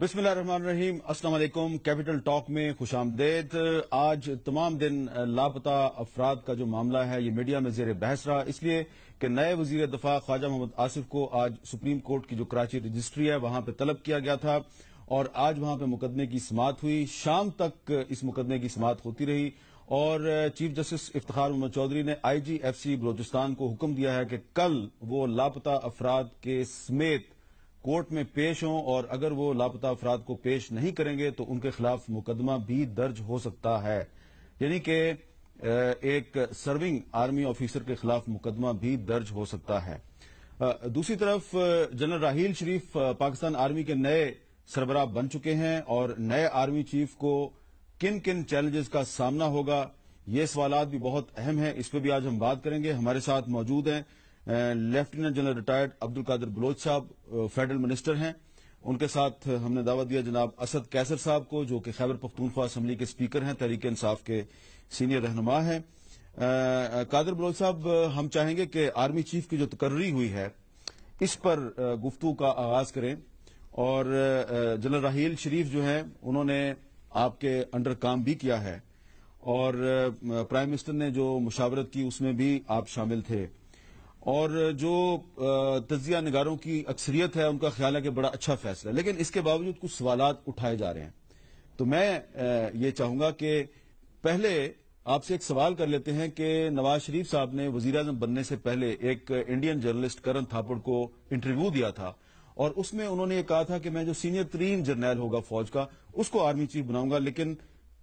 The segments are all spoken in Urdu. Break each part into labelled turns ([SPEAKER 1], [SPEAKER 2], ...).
[SPEAKER 1] بسم اللہ الرحمن الرحیم، السلام علیکم۔ کیپٹل ٹاک میں خوش آمدید۔ آج تمام دن لاپتہ افراد کا جو معاملہ ہے یہ میڈیا میں زیر بحث رہا، اس لیے کہ نئے وزیر دفاع خواجہ محمد آصف کو آج سپریم کورٹ کی جو کراچی رجسٹری ہے وہاں پہ طلب کیا گیا تھا اور آج وہاں پہ مقدمے کی سماعت ہوئی۔ شام تک اس مقدمے کی سماعت ہوتی رہی اور چیف جسٹس افتخار محمد چودھری نے آئی جی ایف سی بلوچستان کو حکم دیا ہے کہ کل وہ لاپتہ افراد کے سمیت کورٹ میں پیش ہوں، اور اگر وہ لاپتہ افراد کو پیش نہیں کریں گے تو ان کے خلاف مقدمہ بھی درج ہو سکتا ہے، یعنی کہ ایک سرونگ آرمی آفیسر کے خلاف مقدمہ بھی درج ہو سکتا ہے۔ دوسری طرف جنرل راحیل شریف پاکستان آرمی کے نئے سربراہ بن چکے ہیں اور نئے آرمی چیف کو کن کن چیلنجز کا سامنا ہوگا، یہ سوالات بھی بہت اہم ہیں، اس پہ بھی آج ہم بات کریں گے۔ ہمارے ساتھ موجود ہیں lieutenant general retired Abdul Qadir Baloch صاحب، فیڈرل منسٹر ہیں۔ ان کے ساتھ ہم نے دعوت دیا جناب اسد قیصر صاحب کو، جو کہ خیبر پختونخوا اسمبلی کے سپیکر ہیں، تحریک انصاف کے سینئر رہنما ہیں۔ قادر بلوچ صاحب، ہم چاہیں گے کہ آرمی چیف کی جو تقرری ہوئی ہے اس پر گفتگو کا آغاز کریں، اور جنرل راحیل شریف جو ہیں انہوں نے آپ کے انڈر کام بھی کیا ہے اور پرائم منسٹر نے جو مشاورت کی اس میں بھی آپ شامل تھے، اور جو تجزیہ نگاروں کی اکثریت ہے ان کا خیال ہے کہ بڑا اچھا فیصلہ ہے، لیکن اس کے باوجود کچھ سوالات اٹھائے جا رہے ہیں۔ تو میں یہ چاہوں گا کہ پہلے آپ سے ایک سوال کر لیتے ہیں کہ نواز شریف صاحب نے وزیر اعظم بننے سے پہلے ایک انڈین جرنلسٹ کرن تھاپڑ کو انٹرویو دیا تھا اور اس میں انہوں نے یہ کہا تھا کہ میں جو سینئر ترین جرنیل ہوگا فوج کا اس کو آرمی چیف بناؤں گا، لیکن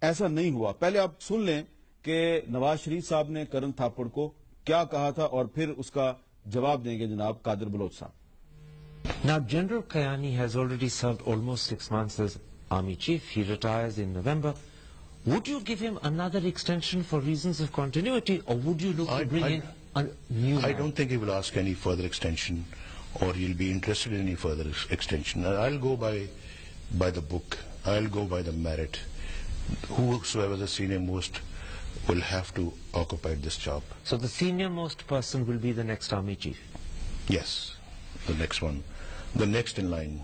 [SPEAKER 1] ایسا نہیں ہوا۔ پہلے آپ سن لیں کہ نواز شریف صاحب نے کرن تھاپڑ کو کیا کہا تھا اور پھر اس کا جواب دیں گے جناب قادر بلوچ صاحب۔
[SPEAKER 2] Now, General Kayani has already served almost 6 months as Army Chief. He retires in November. Would you give him another extension for reasons of continuity, or would you look to bring in a new man?
[SPEAKER 3] I don't think he will ask any further extension, or he'll be interested in any further extension. I'll go by the book. I'll go by the merit. Whosoever the senior most will have to occupy this job.
[SPEAKER 2] So the senior most person will be the next Army Chief?
[SPEAKER 3] Yes, the next one. The next in line.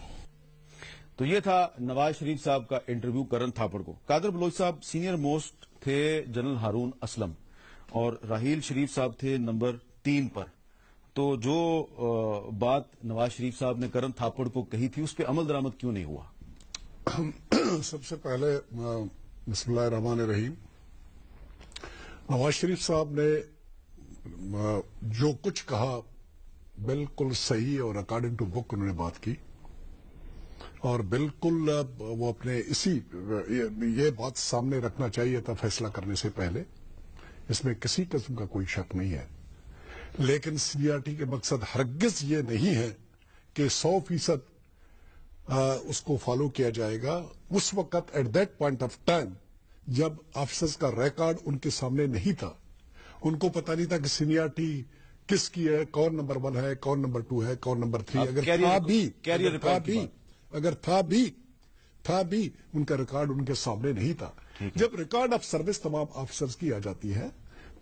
[SPEAKER 1] تو یہ تھا نواز شریف صاحب کا انٹرویو کرن تھاپڑ کو۔ قادر بلوچ صاحب سینئر موسٹ تھے جنرل ہارون اسلم اور راحیل شریف صاحب تھے نمبر 3 پر، تو جو بات نواز شریف صاحب نے کرن تھاپڑ کو کہی تھی اس پہ عمل درآمد کیوں نہیں ہوا؟
[SPEAKER 4] سب سے پہلے بسم اللہ الرحمن الرحیم، نواز شریف صاحب نے جو کچھ کہا بالکل صحیح اور اکارڈنگ ٹو بک انہوں نے بات کی، اور بالکل وہ اپنے یہ بات سامنے رکھنا چاہیے تھا فیصلہ کرنے سے پہلے، اس میں کسی قسم کا کوئی شک نہیں ہے۔ لیکن سینئرٹی کے مقصد ہرگز یہ نہیں ہے کہ 100% اس کو فالو کیا جائے گا۔ اس وقت at that point of time جب آفیسرز کا ریکارڈ ان کے سامنے نہیں تھا، ان کو پتہ نہیں تھا کہ سینئرٹی کس کی ہے، کون نمبر 1 ہے، کون نمبر 2 ہے، کون نمبر 3، اگر تھا بھی ان کا ریکارڈ ان کے سامنے نہیں تھا۔ جب ریکارڈ آف سروس تمام آفیسرز کی آ جاتی ہے،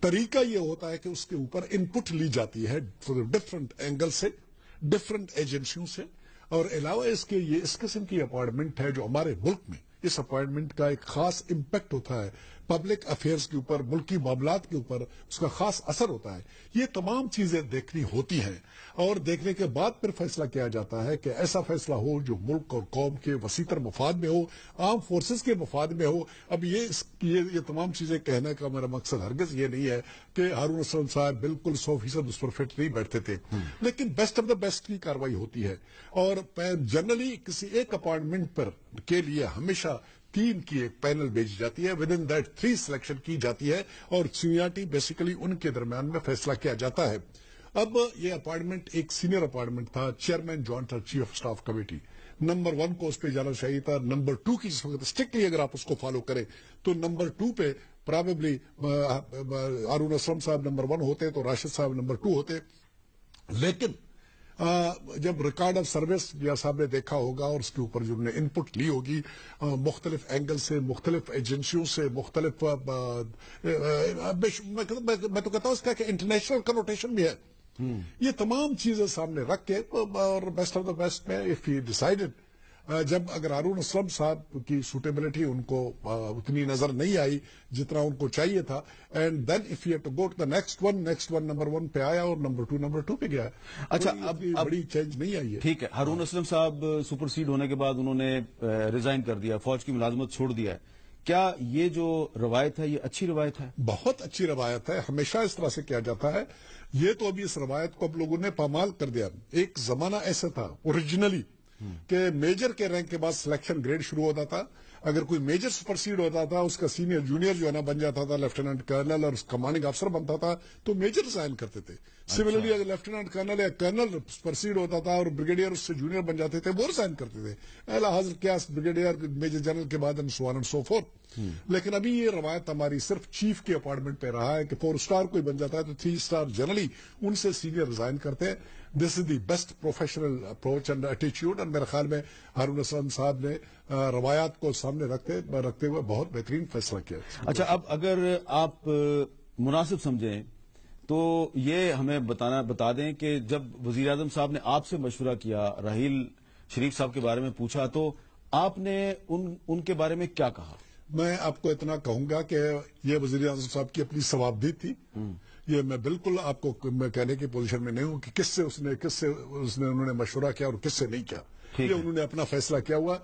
[SPEAKER 4] طریقہ یہ ہوتا ہے کہ اس کے اوپر ان پٹ لی جاتی ہے ڈفرنٹ اینگل سے، ڈفرنٹ ایجنسیوں سے، اور علاوہ اس کے یہ اس قسم کی اپوائنٹمنٹ ہے جو ہمارے ملک میں اس اپوائنٹمنٹ کا ایک خاص امپیکٹ ہوتا ہے، پبلک افیئرز کے اوپر، ملکی معاملات کے اوپر اس کا خاص اثر ہوتا ہے۔ یہ تمام چیزیں دیکھنی ہوتی ہیں اور دیکھنے کے بعد پھر فیصلہ کیا جاتا ہے کہ ایسا فیصلہ ہو جو ملک اور قوم کے وسیع تر مفاد میں ہو، عام فورسز کے مفاد میں ہو۔ اب یہ تمام چیزیں کہنے کا میرا مقصد ہرگز یہ نہیں ہے کہ ہارون اسلم صاحب بالکل 100% اس پر فٹ نہیں بیٹھتے تھے، لیکن بیسٹ آف دا بیسٹ کی کاروائی ہوتی ہے، اور جنرلی کسی ایک اپوائنٹمنٹ پر کے لیے ہمیشہ 3 کی ایک پینل بھیجی جاتی ہے، ود ان دیٹ 3 سلیکشن کی جاتی ہے، اور سینئرٹی بیسیکلی ان کے درمیان میں فیصلہ کیا جاتا ہے۔ اب یہ اپوائنٹمنٹ ایک سینئر اپوائنٹمنٹ تھا، chairman joint chief of staff committee, number 1 کو اس پہ جانا چاہیے تھا، نمبر 2 کی جس وقت اسٹرکٹلی اگر آپ اس کو فالو کریں تو نمبر 2 پہ پرابیبلی ہارون اسلم صاحب نمبر 1 ہوتے تو راشد صاحب نمبر 2 ہوتے، لیکن جب ریکارڈ آف سروس یا صاحب نے دیکھا ہوگا اور اس کے اوپر جو نے ان پٹ لی ہوگی مختلف اینگل سے، مختلف ایجنسیوں سے، مختلف میں تو کہتا ہوں اس کا کہ انٹرنیشنل کنوٹیشن بھی ہے، یہ تمام چیزیں سامنے رکھ کے اور بیسٹ آف دا بیسٹ میں اف ہی ڈیسائیڈڈ جب اگر ہارون اسلم صاحب کی سوٹیبلٹی ان کو اتنی نظر نہیں آئی جتنا ان کو چاہیے تھا, and then if you to go to the next one number 1 پہ آیا اور نمبر 2 پہ گیا.
[SPEAKER 1] اچھا,
[SPEAKER 4] اب بڑی چینج نہیں آئی ہے.
[SPEAKER 1] ٹھیک ہے, ہارون اسلم صاحب سپر سیڈ ہونے کے بعد انہوں نے ریزائن کر دیا, فوج کی ملازمت چھوڑ دیا ہے. کیا یہ جو روایت ہے یہ اچھی روایت ہے؟
[SPEAKER 4] بہت اچھی روایت ہے, ہمیشہ اس طرح سے کیا جاتا ہے. یہ تو ابھی اس روایت کو اب لوگوں نے پامال کر دیا. ایک زمانہ ایسا تھا اوریجنلی کہ میجر کے رینک کے بعد سلیکشن گریڈ شروع ہوتا تھا. اگر کوئی میجر سپرسیڈ ہوتا تھا, اس کا سینئر جونیئر جو ہے نا بن جاتا تھا لیفٹیننٹ کرنل اور کمانڈنگ افسر بنتا تھا, تو میجر ریزائن کرتے تھے. سملرلی اگر لیفٹیننٹ کرنل یا کرنل سپرسیڈ ہوتا تھا اور بریگیڈیئر اس سے جونیئر بن جاتے تھے, وہ ریزائن کرتے تھے. اعلیٰ حاضر کیا بریگیڈیئر میجر جنرل کے بعد سو آن اینڈ سو فورتھ. لیکن ابھی یہ روایت ہماری صرف چیف کے اپارٹمنٹ پہ رہا ہے کہ 4 اسٹار کوئی بن جاتا ہے تو 3 اسٹار جنرلی ان سے سینئر ریزائن کرتے ہیں. This is the best professional approach and ایٹیچیوڈ, اور میرے خیال میں ہارون اسلم صاحب نے روایات کو سامنے رکھتے ہوئے بہت بہترین فیصلہ کیا.
[SPEAKER 1] اچھا, اب اگر آپ مناسب سمجھیں تو یہ ہمیں بتا دیں کہ جب وزیر اعظم صاحب نے آپ سے مشورہ کیا, راحیل شریف صاحب کے بارے میں پوچھا, تو آپ نے ان کے بارے میں کیا کہا؟
[SPEAKER 4] میں آپ کو اتنا کہوں گا کہ یہ وزیر اعظم صاحب کی اپنی ثوابدید تھی. یہ میں بالکل آپ کو میں کہنے کی پوزیشن میں نہیں ہوں کہ کس سے انہوں نے مشورہ کیا اور کس سے نہیں کیا. یہ انہوں نے اپنا فیصلہ کیا ہوا,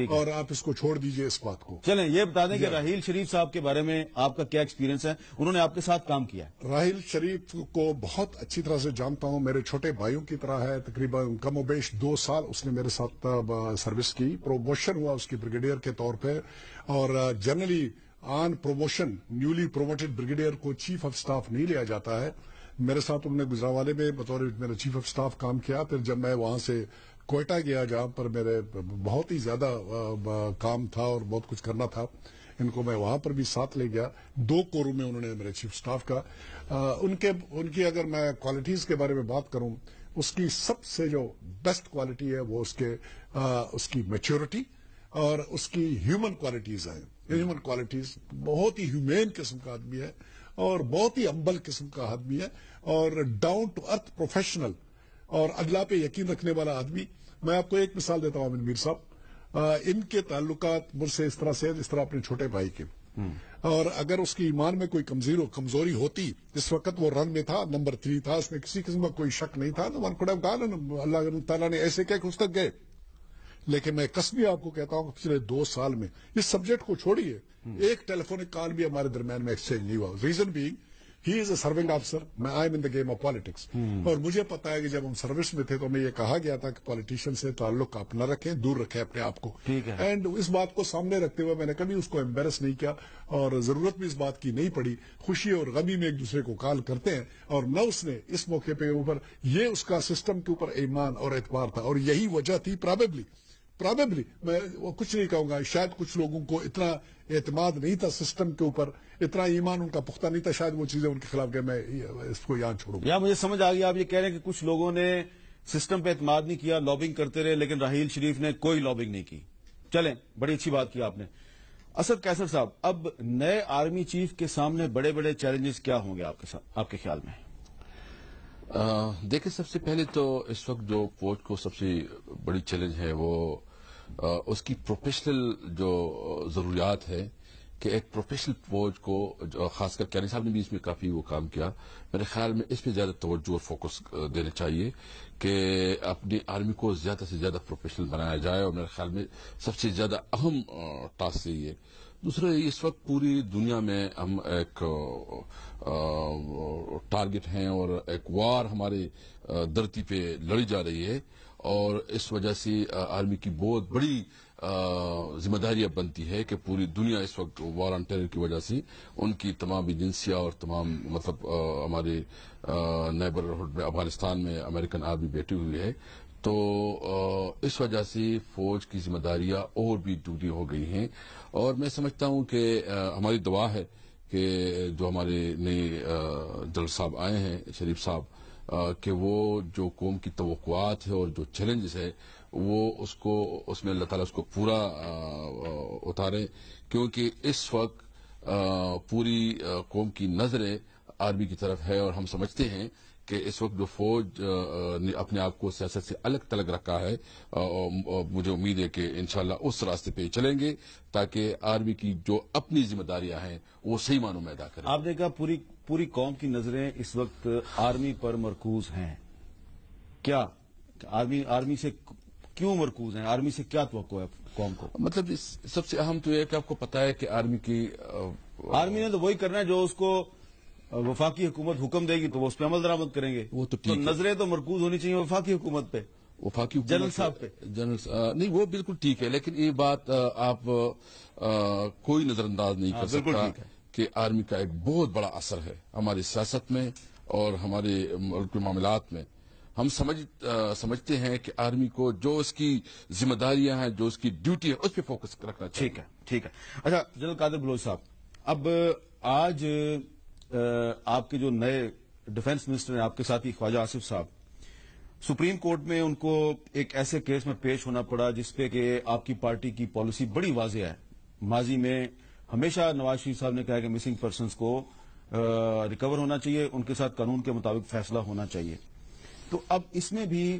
[SPEAKER 4] اور آپ اس کو چھوڑ دیجئے اس بات کو.
[SPEAKER 1] چلیں یہ بتا دیں کہ راحیل شریف صاحب کے بارے میں آپ کا کیا ایکسپیرینس ہے؟ انہوں نے آپ کے ساتھ کام کیا ہے.
[SPEAKER 4] راحیل شریف کو بہت اچھی طرح سے جانتا ہوں, میرے چھوٹے بھائیوں کی طرح ہے. تقریباً کم و بیش 2 سال اس نے میرے ساتھ سروس کی. پروموشن ہوا اس کی بریگیڈیئر کے طور پہ, اور generally on promotion newly promoted brigadier کو چیف آف سٹاف نہیں لیا جاتا ہے. میرے ساتھ انہوں نے گجرانوالے میں بطور میرا چیف آف سٹاف کام کیا. پھر جب میں وہاں سے کوئٹہ گیا جہاں پر میرے بہت ہی زیادہ کام تھا اور بہت کچھ کرنا تھا, ان کو میں وہاں پر بھی ساتھ لے گیا. 2 کوروں میں انہوں نے میرے چیف سٹاف کا. ان کی اگر میں کوالٹیز کے بارے میں بات کروں, اس کی سب سے جو بیسٹ کوالٹی ہے وہ اس کی میچورٹی اور اس کی ہیومن کوالٹیز ہیں. ہیومن کوالٹیز, بہت ہی ہیومین قسم کا آدمی ہے اور بہت ہی ہمبل قسم کا آدمی ہے, اور ڈاؤن ٹو ارتھ پروفیشنل اور اللہ پہ یقین رکھنے والا آدمی. میں آپ کو ایک مثال دیتا ہوں امین میر صاحب, ان کے تعلقات مجھ سے اس طرح سے جس طرح اپنے چھوٹے بھائی کے, اور اگر اس کی ایمان میں کوئی کمزوری ہوتی, اس وقت وہ رن میں تھا, نمبر 3 تھا, اس میں کسی قسم کا کوئی شک نہیں تھا, ون کوڈ ہیو گون, اللہ تعالیٰ نے ایسے کہا کہ اس تک گئے. لیکن میں قسمی آپ کو کہتا ہوں کہ پچھلے 2 سال میں اس سبجیکٹ کو چھوڑیے, ایک ٹیلی فونک کال بھی ہمارے درمیان میں ایکسچینج نہیں ہوا. ریزن بینگ ہی از اے سرونگ آفیسر, میں I am in the game of politics. اور مجھے پتا ہے کہ جب ہم سروس میں تھے تو ہمیں یہ کہا گیا تھا کہ پالیٹیشین سے تعلق آپ نہ رکھیں, دور رکھیں اپنے آپ کو. اینڈ اس بات کو سامنے رکھتے ہوئے میں نے کبھی اس کو ایمبیرس نہیں کیا, اور ضرورت بھی اس بات کی نہیں پڑی. خوشی اور غمی میں ایک دوسرے کو کال کرتے ہیں, اور نہ اس نے اس موقع پہ اوپر یہ اس کا سسٹم کے اوپر ایمان اور اعتبار تھا, اور یہی وجہ تھی پرابیبلی میں وہ کچھ نہیں کہوں گا, شاید کچھ لوگوں کو اتنا اعتماد نہیں تھا سسٹم کے اوپر, اتنا ایمان ان کا پختہ نہیں تھا, شاید وہ چیزیں ان کے خلاف گئے. میں اس کو یاد چھوڑوں گا.
[SPEAKER 1] یا مجھے سمجھ آ گیا, آپ یہ کہہ رہے ہیں کہ کچھ لوگوں نے سسٹم پہ اعتماد نہیں کیا, لابنگ کرتے رہے, لیکن راحیل شریف نے کوئی لابنگ نہیں کی. چلیں, بڑی اچھی بات کی آپ نے. اسد قیصر صاحب, اب نئے آرمی چیف کے سامنے بڑے بڑے چیلنجز کیا ہوں گے آپ کے خیال میں؟
[SPEAKER 5] دیکھیں, سب سے پہلے تو اس وقت جو فوج کو سب سے بڑی چیلنج ہے وہ اس کی پروفیشنل جو ضروریات ہے, کہ ایک پروفیشنل فوج کو, خاص کر کیانی صاحب نے بھی اس میں کافی وہ کام کیا, میرے خیال میں اس پہ زیادہ توجہ اور فوکس دینا چاہیے کہ اپنی آرمی کو زیادہ سے زیادہ پروفیشنل بنایا جائے, اور میرے خیال میں سب سے زیادہ اہم ٹاسک یہ ہے. دوسرا, اس وقت پوری دنیا میں ہم ایک ٹارگٹ ہیں اور ایک وار ہمارے دھرتی پہ لڑی جا رہی ہے, اور اس وجہ سے آرمی کی بہت بڑی ذمہ داریاں بنتی ہے کہ پوری دنیا اس وقت وار آن ٹیرر کی وجہ سے ان کی تمام ایجنسیاں اور تمام مطلب ہمارے نیبرہڈ میں افغانستان میں امریکن آرمی بیٹھی ہوئی ہے, تو اس وجہ سے فوج کی ذمہ داریاں اور بھی دوگنی ہو گئی ہیں. اور میں سمجھتا ہوں کہ ہماری دعا ہے کہ جو ہمارے نئے جنرل صاحب آئے ہیں, شریف صاحب, کہ وہ جو قوم کی توقعات ہے اور جو چیلنجز ہے وہ اس میں اللہ تعالیٰ اس کو پورا اتارے, کیونکہ اس وقت پوری قوم کی نظریں آرمی کی طرف ہے, اور ہم سمجھتے ہیں کہ اس وقت جو فوج نے اپنے آپ کو سیاست سے الگ تلگ رکھا ہے، مجھے امید ہے کہ انشاءاللہ اس راستے پہ چلیں گے تاکہ آرمی کی جو اپنی ذمہ داریاں ہیں وہ صحیح معنوں میں ادا کریں.
[SPEAKER 1] آپ نے کہا پوری قوم کی نظریں اس وقت آرمی پر مرکوز ہیں. کیا آرمی سے کیوں مرکوز ہیں؟ آرمی سے کیا توقع ہے قوم کو؟
[SPEAKER 5] مطلب سب سے اہم تو یہ ہے کہ آپ کو پتا ہے کہ
[SPEAKER 1] آرمی نے تو وہی کرنا ہے جو اس کو وفاقی حکومت حکم دے گی تو وہ اس پہ عمل درآمد کریں گے.
[SPEAKER 5] وہ تو ٹھیک ہے.
[SPEAKER 1] نظریں تو مرکوز ہونی چاہیے وفاقی حکومت پہ،
[SPEAKER 5] وفاقی حکومت
[SPEAKER 1] جنرل صاحب پہ.
[SPEAKER 5] نہیں وہ بالکل ٹھیک ہے، لیکن یہ بات آپ کوئی نظر انداز نہیں کر
[SPEAKER 1] بالکل
[SPEAKER 5] سکتا
[SPEAKER 1] ٹھیک ہے
[SPEAKER 5] کہ آرمی کا ایک بہت بڑا اثر ہے ہماری سیاست میں اور ہمارے ملک کے معاملات میں. ہم سمجھتے ہیں کہ آرمی کو جو اس کی ذمہ داریاں ہیں، جو اس کی ڈیوٹی ہے، اس پہ فوکس رکھنا چاہیے.
[SPEAKER 1] ٹھیک ہے. اچھا جنرل قادر بلوچ صاحب، اب آج آپ کے جو نئے ڈیفنس منسٹر ہیں، آپ کے ساتھی خواجہ آصف صاحب، سپریم کورٹ میں ان کو ایک ایسے کیس میں پیش ہونا پڑا جس پہ کہ آپ کی پارٹی کی پالیسی بڑی واضح ہے. ماضی میں ہمیشہ نواز شریف صاحب نے کہا کہ مسنگ پرسنز کو ریکور ہونا چاہیے، ان کے ساتھ قانون کے مطابق فیصلہ ہونا چاہیے. تو اب اس میں بھی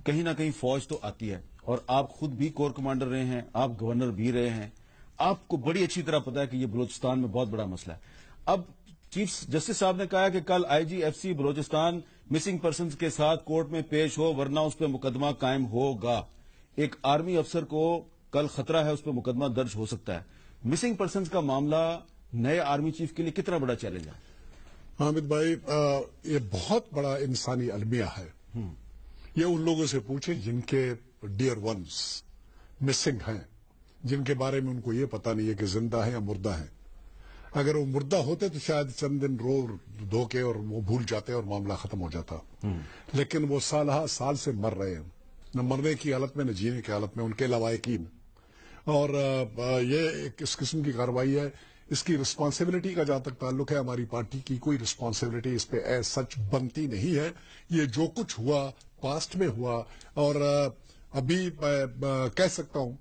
[SPEAKER 1] کہیں نہ کہیں فوج تو آتی ہے، اور آپ خود بھی کور کمانڈر رہے ہیں، آپ گورنر بھی رہے ہیں، آپ کو بڑی اچھی طرح پتا ہے کہ یہ بلوچستان میں بہت بڑا مسئلہ ہے. اب چیف جسٹس صاحب نے کہا کہ کل IGFC بلوچستان مسنگ پرسنز کے ساتھ کورٹ میں پیش ہو ورنہ اس پہ مقدمہ قائم ہوگا. ایک آرمی افسر کو کل خطرہ ہے، اس پہ مقدمہ درج ہو سکتا ہے. مسنگ پرسنز کا معاملہ نئے آرمی چیف کے لیے کتنا بڑا چیلنج ہے؟
[SPEAKER 4] حامد بھائی، یہ بہت بڑا انسانی المیہ ہے. یہ ان لوگوں سے پوچھیں جن کے ڈیئر ونز مسنگ ہیں، جن کے بارے میں ان کو یہ پتا نہیں ہے کہ زندہ ہیں یا مردہ ہیں. اگر وہ مردہ ہوتے تو شاید چند دن رو دھو کے اور وہ بھول جاتے اور معاملہ ختم ہو جاتا. لیکن وہ سال سے مر رہے ہیں، نہ مرنے کی حالت میں نہ جینے کی حالت میں، ان کے لوائقین. اور یہ ایک اس قسم کی کارروائی ہے. اس کی رسپانسبلٹی کا جہاں تک تعلق ہے، ہماری پارٹی کی کوئی رسپانسبلٹی اس پہ ایز سچ بنتی نہیں ہے. یہ جو کچھ ہوا پاسٹ میں ہوا، اور ابھی کہہ سکتا ہوں،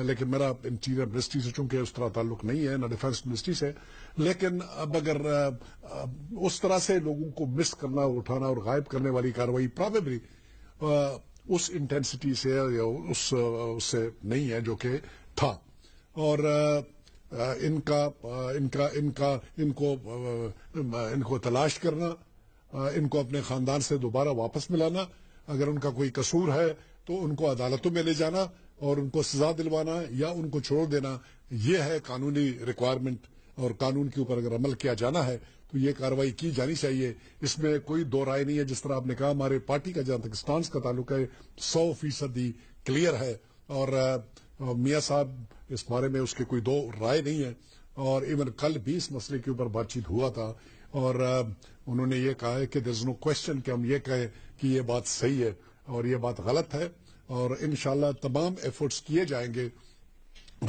[SPEAKER 4] لیکن میرا انٹیریئر منسٹری سے چونکہ اس طرح تعلق نہیں ہے، نہ ڈیفنس منسٹری سے. لیکن اب اگر اس طرح سے لوگوں کو مس کرنا، اٹھانا اور غائب کرنے والی کارروائی پرابیبلی اس انٹینسٹی سے یا اس سے نہیں ہے جو کہ تھا. اور ان کو تلاش کرنا، ان کو اپنے خاندان سے دوبارہ واپس ملانا، اگر ان کا کوئی قصور ہے تو ان کو عدالتوں میں لے جانا اور ان کو سزا دلوانا یا ان کو چھوڑ دینا، یہ ہے قانونی ریکوائرمنٹ. اور قانون کے اوپر اگر عمل کیا جانا ہے تو یہ کارروائی کی جانی چاہیے. اس میں کوئی دو رائے نہیں ہے. جس طرح آپ نے کہا، ہمارے پارٹی کا جہاں تک سٹانس کا تعلق ہے 100% کلیئر ہے، اور میاں صاحب اس بارے میں اس کے کوئی دو رائے نہیں ہے. اور ایون کل بھی اس مسئلے کے اوپر بات چیت ہوا تھا، اور انہوں نے یہ کہا ہے کہ دیر از نو کوشچن کہ ہم یہ کہیں کہ یہ بات صحیح ہے اور یہ بات غلط ہے. اور انشاءاللہ تمام ایفرٹس کیے جائیں گے.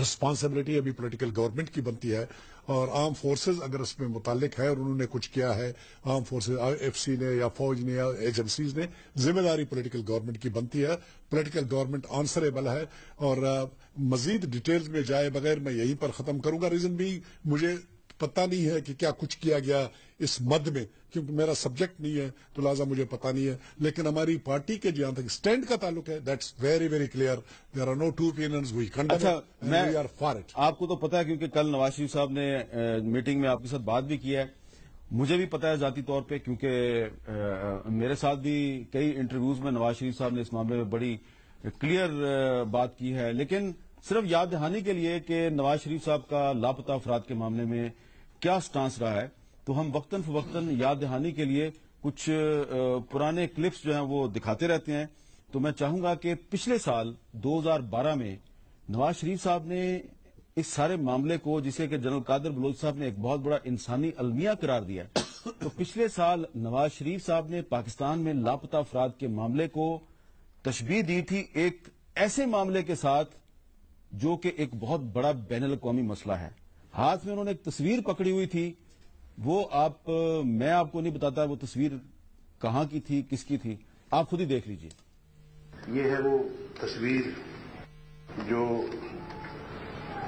[SPEAKER 4] رسپانسبلٹی ابھی پولیٹیکل گورنمنٹ کی بنتی ہے، اور آرم فورسز اگر اس میں متعلق ہے اور انہوں نے کچھ کیا ہے، آرم فورسز IFC نے یا فوج نے یا ایجنسیز نے، ذمہ داری پولیٹیکل گورنمنٹ کی بنتی ہے. پولیٹیکل گورنمنٹ آنسریبل ہے. اور مزید ڈیٹیلز میں جائے بغیر میں یہیں پر ختم کروں گا. ریزن بھی مجھے پتہ نہیں ہے کہ کیا کچھ کیا گیا اس مد میں، کیونکہ میرا سبجیکٹ نہیں ہے تو لہٰذا مجھے پتہ نہیں ہے. لیکن ہماری پارٹی کے جہاں تک سٹینڈ کا تعلق ہے، that's very very clear. There are no two opinions, we condemn it and we are for it.
[SPEAKER 1] آپ کو تو پتا ہے کیونکہ کل نواز شریف صاحب نے میٹنگ میں آپ کے ساتھ بات بھی کی ہے. مجھے بھی پتا ہے ذاتی طور پہ، کیونکہ میرے ساتھ بھی کئی انٹرویوز میں نواز شریف صاحب نے اس معاملے میں بڑی کلیئر بات کی ہے. لیکن صرف یاد دہانی کے لیے کہ نواز شریف صاحب کا لاپتہ افراد کے معاملے میں کیا سٹانس رہا ہے، تو ہم وقتاً فوقتاً یاد دہانی کے لیے کچھ پرانے کلپس جو ہیں وہ دکھاتے رہتے ہیں. تو میں چاہوں گا کہ پچھلے سال 2012 میں نواز شریف صاحب نے اس سارے معاملے کو، جسے کہ جنرل قادر بلوچ صاحب نے ایک بہت بڑا انسانی المیہ قرار دیا ہے، تو پچھلے سال نواز شریف صاحب نے پاکستان میں لاپتہ افراد کے معاملے کو تشبیہ دی تھی ایک ایسے معاملے کے ساتھ جو کہ ایک بہت بڑا بین الاقوامی مسئلہ ہے. ہاتھ میں انہوں نے ایک تصویر پکڑی ہوئی تھی، وہ میں آپ کو نہیں بتاتا وہ تصویر کہاں کی تھی، کس کی تھی، آپ خود ہی دیکھ لیجئے.
[SPEAKER 3] یہ ہے وہ تصویر جو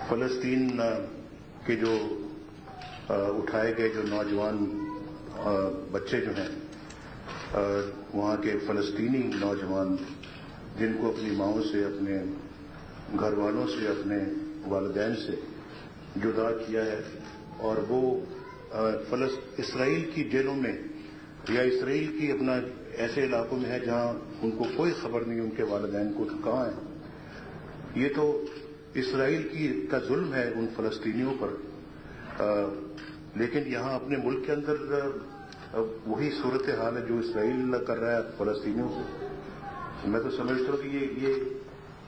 [SPEAKER 3] فلسطین کے جو اٹھائے گئے جو نوجوان بچے جو ہیں وہاں کے فلسطینی نوجوان جن کو اپنی ماؤں سے، اپنے گھر والوں سے، اپنے والدین سے جدا کیا ہے، اور وہ اسرائیل کی جیلوں میں یا اسرائیل کی اپنا ایسے علاقوں میں ہے جہاں ان کو کوئی خبر نہیں ان کے والدین کو کہاں ہیں. یہ تو اسرائیل کا ظلم ہے ان فلسطینیوں پر. لیکن یہاں اپنے ملک کے اندر وہی صورتحال ہے جو اسرائیل کر رہا ہے فلسطینیوں سے. میں تو سمجھتا ہوں کہ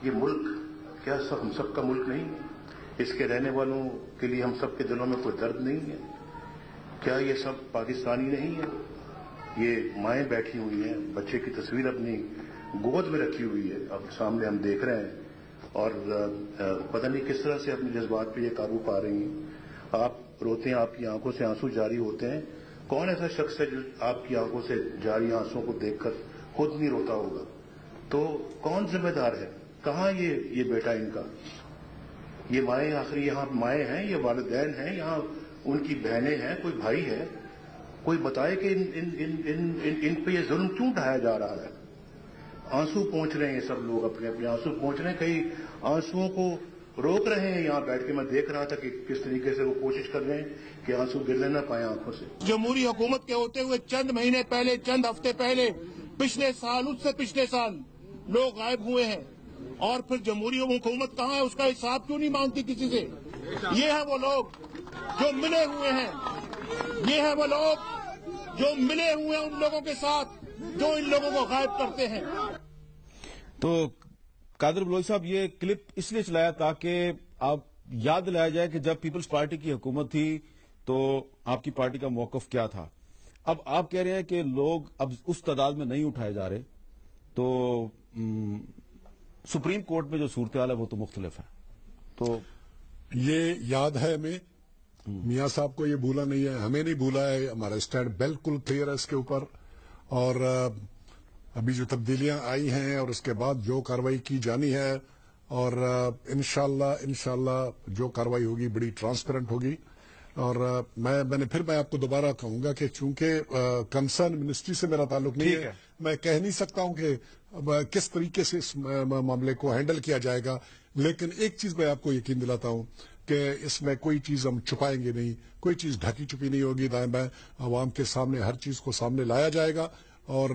[SPEAKER 3] یہ ملک کیا ہم سب کا ملک نہیں ہے؟ اس کے رہنے والوں کے لیے ہم سب کے دلوں میں کوئی درد نہیں ہے؟ کیا یہ سب پاکستانی نہیں ہے؟ یہ مائیں بیٹھی ہوئی ہیں، بچے کی تصویر اپنی گود میں رکھی ہوئی ہے، اب سامنے ہم دیکھ رہے ہیں، اور پتہ نہیں کس طرح سے اپنے جذبات پہ یہ قابو پا رہی ہیں. آپ روتے ہیں، آپ کی آنکھوں سے آنسو جاری ہوتے ہیں. کون ایسا شخص ہے جو آپ کی آنکھوں سے جاری آنسوں کو دیکھ کر خود نہیں روتا ہوگا؟ تو کون ذمہ دار ہے؟ کہاں یہ بیٹا ان کا؟ یہ مائیں آخری یہاں مائیں ہیں، یہ والدین ہیں، یہاں ان کی بہنیں ہیں، کوئی بھائی ہے. کوئی بتائے کہ ان پہ یہ ظلم کیوں ڈھایا جا رہا ہے؟ آنسو پہنچ رہے ہیں سب لوگ، اپنے اپنے آنسو پہنچ رہے ہیں. کئی آنسوؤں کو روک رہے ہیں. یہاں بیٹھ کے میں دیکھ رہا تھا کہ کس طریقے سے وہ کوشش کر رہے ہیں کہ آنسو گرنے نہ پائیں آنکھوں سے.
[SPEAKER 6] جمہوری حکومت کے ہوتے ہوئے چند مہینے پہلے، چند ہفتے پہلے، پچھلے سال، اس سے پچھلے سال لوگ غائب ہوئے ہیں، اور پھر جمہوری حکومت کہاں ہے؟ اس کا حساب کیوں نہیں مانگتی کسی سے؟ یہ ہیں وہ لوگ جو ملے ہوئے ہیں، یہ ہیں وہ لوگ جو ملے ہوئے ہیں ان لوگوں کے ساتھ جو ان لوگوں کو غائب کرتے ہیں.
[SPEAKER 1] تو قادر بلوچ صاحب، یہ کلپ اس لیے چلایا تاکہ آپ یاد دلایا جائے کہ جب پیپلز پارٹی کی حکومت تھی تو آپ کی پارٹی کا موقف کیا تھا. اب آپ کہہ رہے ہیں کہ لوگ اب اس تعداد میں نہیں اٹھائے جا رہے، تو سپریم کورٹ میں جو صورتحال ہے وہ تو مختلف ہے. تو
[SPEAKER 4] یہ یاد ہے ہمیں، میاں صاحب کو یہ بھولا نہیں ہے، ہمیں نہیں بھولا ہے. ہمارا اسٹینڈ بالکل کلیئر ہے اس کے اوپر. اور ابھی جو تبدیلیاں آئی ہیں اور اس کے بعد جو کاروائی کی جانی ہے، اور انشاءاللہ جو کاروائی ہوگی بڑی ٹرانسپیرنٹ ہوگی. اور میں آپ کو دوبارہ کہوں گا کہ چونکہ کنسرن منسٹری سے میرا تعلق نہیں ہے، میں کہہ نہیں سکتا ہوں کہ کس طریقے سے اس معاملے کو ہینڈل کیا جائے گا. لیکن ایک چیز میں آپ کو یقین دلاتا ہوں کہ اس میں کوئی چیز ہم چھپائیں گے نہیں، کوئی چیز ڈھکی چھپی نہیں ہوگی. دائیں بائیں عوام کے سامنے ہر چیز کو سامنے لایا جائے گا، اور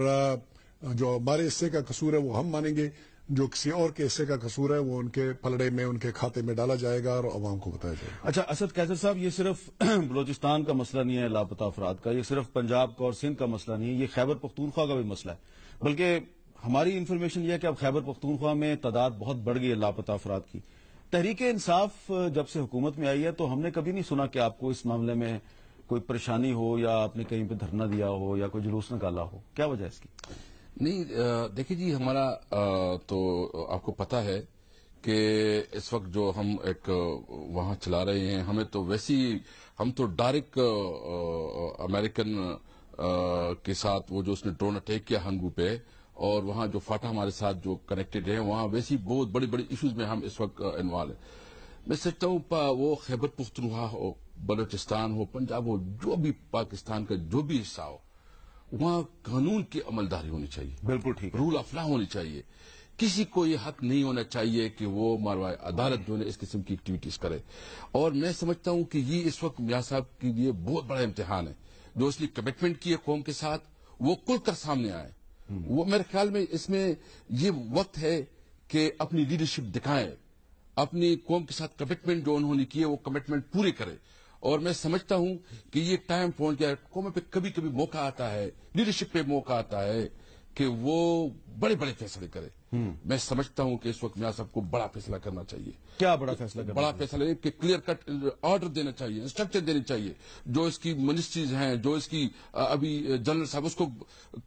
[SPEAKER 4] جو ہمارے حصے کا قصور ہے وہ ہم مانیں گے، جو کسی اور کے حصے کا قصور ہے وہ ان کے پلڑے میں، ان کے کھاتے میں ڈالا جائے گا اور عوام کو بتایا جائے گا.
[SPEAKER 1] اچھا اسد قیصر صاحب، یہ صرف بلوچستان کا مسئلہ نہیں ہے لاپتہ افراد کا، یہ صرف پنجاب کا اور سندھ کا مسئلہ نہیں ہے، یہ خیبر پختونخوا کا بھی مسئلہ ہے. بلکہ ہماری انفارمیشن یہ ہے کہ اب خیبر پختونخوا میں تعداد بہت بڑھ گئی ہے لاپتہ افراد کی. تحریک انصاف جب سے حکومت میں آئی ہے تو ہم نے کبھی نہیں سنا کہ آپ کو اس معاملے میں کوئی پریشانی ہو، یا آپ نے کہیں پہ دھرنا دیا ہو، یا کوئی جلوس نکالا ہو. کیا وجہ ہے اس کی؟
[SPEAKER 5] نہیں، دیکھیے جی، ہمارا تو آپ کو پتا ہے کہ اس وقت جو ہم ایک وہاں چلا رہے ہیں، ہمیں تو ویسی ہم تو ڈائریکٹ امریکن کے ساتھ وہ جو اس نے ڈرون اٹیک کیا ہنگو پہ، اور وہاں جو فاٹا ہمارے ساتھ جو کنیکٹڈ ہے، وہاں ویسی بہت بڑی بڑی ایشوز میں ہم اس وقت انوالو ہیں. میں سمجھتا ہوں وہ خیبر پختونخوا ہو، بلوچستان ہو، پنجاب ہو، جو بھی پاکستان کا جو بھی حصہ ہو، وہاں قانون کی عملداری ہونی چاہیے.
[SPEAKER 1] بالکل ٹھیک ہے.
[SPEAKER 5] رول آف لا ہونی چاہیے. کسی کو یہ حق نہیں ہونا چاہیے کہ وہ ماروائے عدالت جو ہے اس قسم کی ایکٹیویٹیز کرے. اور میں سمجھتا ہوں کہ یہ اس وقت میاں صاحب کے لیے بہت بڑا امتحان ہے. جو اس نے کمٹمنٹ کی ہے قوم کے ساتھ، وہ کھل کر سامنے آئے. وہ میرے خیال میں اس میں یہ وقت ہے کہ اپنی لیڈرشپ دکھائیں، اپنی قوم کے ساتھ کمٹمنٹ جو انہوں نے کی ہے وہ کمٹمنٹ پورے کرے. اور میں سمجھتا ہوں کہ یہ ٹائم پہنچ گیا. قوم پہ کبھی کبھی موقع آتا ہے، لیڈرشپ پہ موقع آتا ہے کہ وہ بڑے بڑے فیصلے کرے. میں سمجھتا ہوں کہ اس وقت میاں صاحب کو بڑا فیصلہ کرنا چاہیے.
[SPEAKER 1] کیا بڑا فیصلہ کرنا؟
[SPEAKER 5] بڑا فیصلہ ہے کہ کلیئر کٹ آرڈر دینا چاہیے، انسٹرکشن دینی چاہیے. جو اس کی منسٹریز ہیں، جو اس کی ابھی جنرل صاحب، اس کو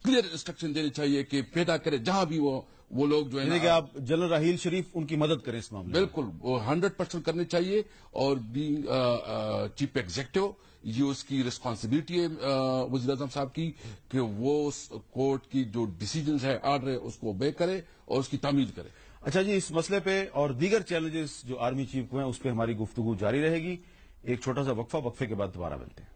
[SPEAKER 5] کلیئر انسٹرکشن دینی چاہیے کہ پیدا کرے جہاں بھی وہ لوگ جو ہے
[SPEAKER 1] کہ آپ جنرل راحیل شریف ان کی مدد کریں اس معاملے.
[SPEAKER 5] بالکل، وہ 100% کرنی چاہیے. اور بینگ چیف ایگزیکٹو، یہ اس کی ریسپانسبلٹی ہے وزیر اعظم صاحب کی کہ وہ کورٹ کی جو ڈیسیجنز ہے، آرڈر ہے، اس کو اوبے کرے اور اس کی تعمیل کرے.
[SPEAKER 1] اچھا جی، اس مسئلے پہ اور دیگر چیلنجز جو آرمی چیف کو ہیں اس پہ ہماری گفتگو جاری رہے گی. ایک چھوٹا سا وقفے کے بعد دوبارہ ملتے ہیں.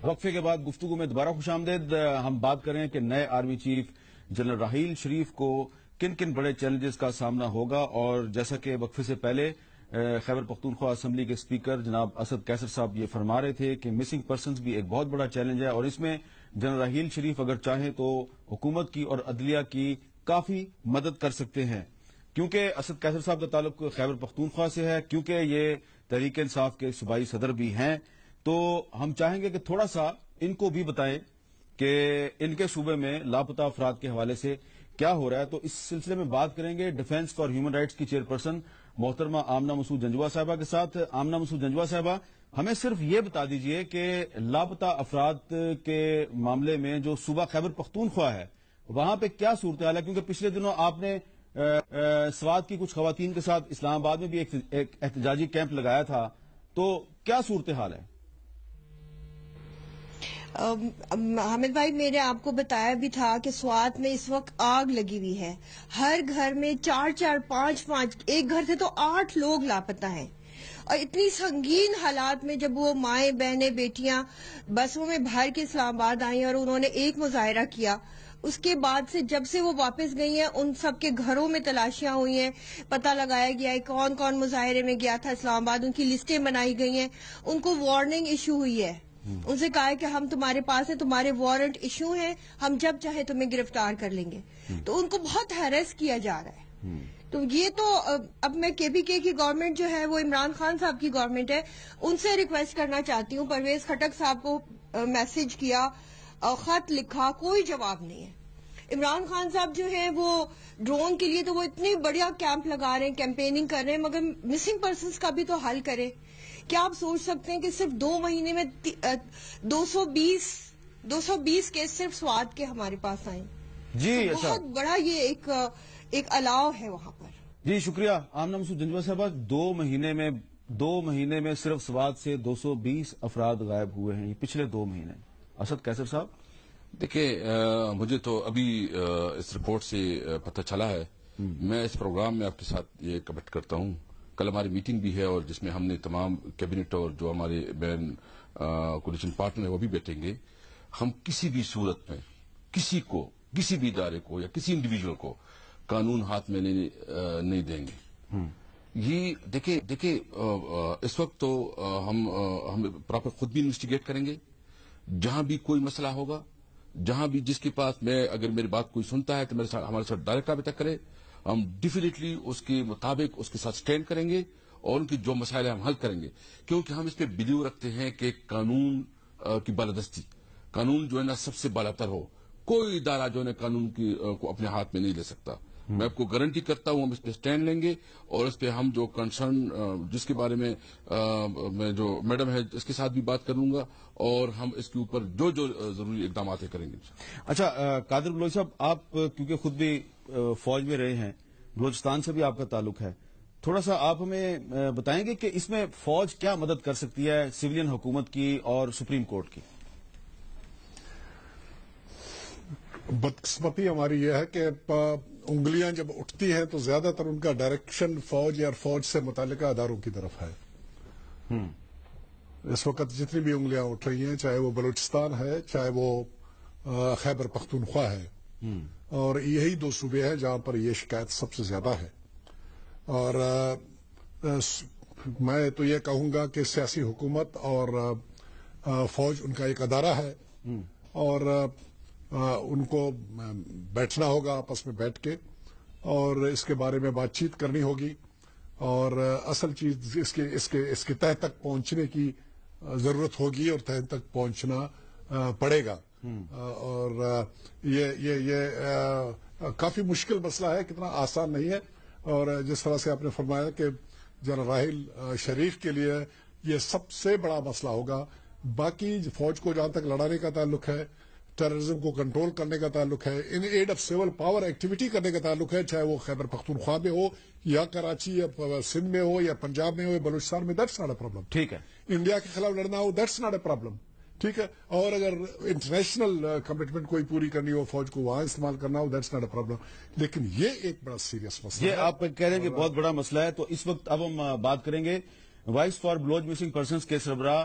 [SPEAKER 1] وقفے کے بعد گفتگو میں دوبارہ خوش آمدید. ہم بات کریں کہ نئے army chief general Raheel Sharif کو کن کن بڑے چیلنجز کا سامنا ہوگا. اور جیسا کہ وقفے سے پہلے خیبر پختونخوا اسمبلی کے اسپیکر جناب اسد کیسر صاحب یہ فرما رہے تھے کہ مسنگ پرسنز بھی ایک بہت بڑا چیلنج ہے، اور اس میں جنرل راحیل شریف اگر چاہیں تو حکومت کی اور عدلیہ کی کافی مدد کر سکتے ہیں. کیونکہ اسد کیسر صاحب کا تعلق خیبر پختونخوا سے ہے، کیونکہ یہ تحریک انصاف کے صوبائی صدر بھی ہیں، تو ہم چاہیں گے کہ تھوڑا سا ان کو بھی بتائیں کہ ان کے صوبے میں لاپتہ افراد کے حوالے سے کیا ہو رہا ہے. تو اس سلسلے میں بات کریں گے ڈیفنس فار ہیومن رائٹس کی چیئرپرسن محترمہ آمنہ مسعود جنجوعہ صاحبہ کے ساتھ. آمنہ مسعود جنجوعہ صاحبہ، ہمیں صرف یہ بتا دیجئے کہ لاپتہ افراد کے معاملے میں جو صوبہ خیبر پختونخوا ہے وہاں پہ کیا صورتحال ہے، کیونکہ پچھلے دنوں آپ نے سوات کی کچھ خواتین کے ساتھ اسلام آباد میں بھی ایک احتجاجی کیمپ لگایا تھا، تو کیا صورتحال ہے؟
[SPEAKER 7] حامد بھائی، میں نے آپ کو بتایا بھی تھا کہ سوات میں اس وقت آگ لگی ہوئی ہے. ہر گھر میں 4 5 ایک گھر سے تو 8 لوگ لاپتہ ہیں. اور اتنی سنگین حالات میں جب وہ مائیں بہنیں بیٹیاں بسوں میں بھر کے اسلام آباد آئیں اور انہوں نے ایک مظاہرہ کیا، اس کے بعد سے جب سے وہ واپس گئی ہیں ان سب کے گھروں میں تلاشیاں ہوئی ہیں، پتہ لگایا گیا ہے کون کون مظاہرے میں گیا تھا اسلام آباد، ان کی لسٹیں بنائی گئی ہیں، ان کو وارننگ ایشو ہوئی ہے. ان سے کہا ہے کہ ہم تمہارے پاس ہیں، تمہارے وارنٹ ایشو ہیں، ہم جب چاہے تمہیں گرفتار کر لیں گے. تو ان کو بہت ہیریس کیا جا رہا ہے. تو یہ تو اب میں کے پی کے کی گورنمنٹ جو ہے وہ عمران خان صاحب کی گورنمنٹ ہے، ان سے ریکویسٹ کرنا چاہتی ہوں. پرویز خٹک صاحب کو میسج کیا، خط لکھا، کوئی جواب نہیں ہے. عمران خان صاحب جو ہیں وہ ڈرون کے لیے تو وہ اتنے بڑیا کیمپ لگا رہے ہیں، کیمپیننگ کر رہے ہیں، مگر مسنگ پرسنز کا بھی تو حل کرے. کیا آپ سوچ سکتے ہیں کہ صرف 2 مہینے میں 220 کیس صرف سوات کے ہمارے پاس آئے؟
[SPEAKER 1] جی اچھا،
[SPEAKER 7] بہت بڑا یہ ایک الاؤ ہے وہاں پر.
[SPEAKER 1] جی شکریہ آمنہ مسعود جنجوعہ صاحبہ. 2 مہینے میں صرف سوات سے 220 افراد غائب ہوئے ہیں، یہ پچھلے 2 مہینے. اسد کیسر صاحب،
[SPEAKER 5] دیکھیں مجھے تو ابھی اس رپورٹ سے پتہ چلا ہے. میں اس پروگرام میں آپ کے ساتھ یہ کمنٹ کرتا ہوں. کل ہماری میٹنگ بھی ہے اور جس میں ہم نے تمام کیبنٹ اور جو ہمارے مین کولیشن پارٹنر ہیں وہ بھی بیٹھیں گے. ہم کسی بھی صورت میں کسی بھی ادارے کو یا کسی انڈیویجول کو قانون ہاتھ میں نہیں دیں گے. یہ دیکھیں اس وقت تو ہم پراپر خود بھی انویسٹیگیٹ کریں گے. جہاں بھی کوئی مسئلہ ہوگا، جہاں بھی جس کے پاس اگر میری بات کوئی سنتا ہے تو ہمارے ساتھ ڈائریکٹ رابطہ کرے. ہم ڈیفینیٹلی اس کے مطابق اس کے ساتھ سٹینڈ کریں گے اور ان کی جو مسائل ہیں ہم حل کریں گے. کیونکہ ہم اس پہ بلیو رکھتے ہیں کہ قانون کی بالادستی، قانون جو ہے نا سب سے بالاتر ہو. کوئی ادارہ جو ہے قانون کو اپنے ہاتھ میں نہیں لے سکتا. میں آپ کو گارنٹی کرتا ہوں ہم اس پہ سٹینڈ لیں گے اور اس پہ ہم جو کنسرن جس کے بارے میں جو میڈم ہے اس کے ساتھ بھی بات کروں گا اور ہم اس کے اوپر جو ضروری اقدامات کریں گے.
[SPEAKER 1] اچھا قادر بلوچ صاحب، آپ کیونکہ خود بھی فوج میں رہے ہیں، بلوچستان سے بھی آپ کا تعلق ہے، تھوڑا سا آپ ہمیں بتائیں گے کہ اس میں فوج کیا مدد کر سکتی ہے سویلین حکومت کی اور سپریم کورٹ کی؟
[SPEAKER 4] بدقسمتی ہماری یہ ہے کہ انگلیاں جب اٹھتی ہیں تو زیادہ تر ان کا ڈائریکشن فوج یا فوج سے متعلقہ اداروں کی طرف ہے. اس وقت جتنی بھی انگلیاں اٹھ رہی ہیں، چاہے وہ بلوچستان ہے، چاہے وہ خیبر پختونخوا ہے، اور یہی 2 صوبے ہیں جہاں پر یہ شکایت سب سے زیادہ ہے. اور میں تو یہ کہوں گا کہ سیاسی حکومت اور فوج ان کا ایک ادارہ ہے اور ان کو بیٹھنا ہوگا آپس میں بیٹھ کے اور اس کے بارے میں بات چیت کرنی ہوگی اور اصل چیز اس کے تہ تک پہنچنے کی ضرورت ہوگی اور تہ تک پہنچنا پڑے گا. اور یہ کافی مشکل مسئلہ ہے، کتنا آسان نہیں ہے. اور جس طرح سے آپ نے فرمایا کہ جنرل راحیل شریف کے لیے یہ سب سے بڑا مسئلہ ہوگا. باقی فوج کو جہاں تک لڑانے کا تعلق ہے، ٹیررزم کو کنٹرول کرنے کا تعلق ہے، in aid of civil power activity کرنے کا تعلق ہے، چاہے وہ خیبر پختونخوا میں ہو یا کراچی یا سندھ میں ہو یا پنجاب میں ہو یا بلوچستان میں، دیٹس ناٹ اے پرابلم.
[SPEAKER 1] ٹھیک ہے،
[SPEAKER 4] انڈیا کے خلاف لڑنا ہو، دیٹس ناٹ اے پرابلم. ٹھیک ہے، اور اگر انٹرنیشنل کمٹمنٹ کوئی پوری کرنی ہو، فوج کو وہاں استعمال کرنا ہو، دیٹس ناٹ اے پرابلم. لیکن یہ ایک بڑا سیریس مسئلہ ہے.
[SPEAKER 1] یہ آپ کہہ رہے ہیں کہ بہت بڑا مسئلہ ہے. تو اس وقت اب ہم بات کریں گے voice for Baloch missing persons کے سربراہ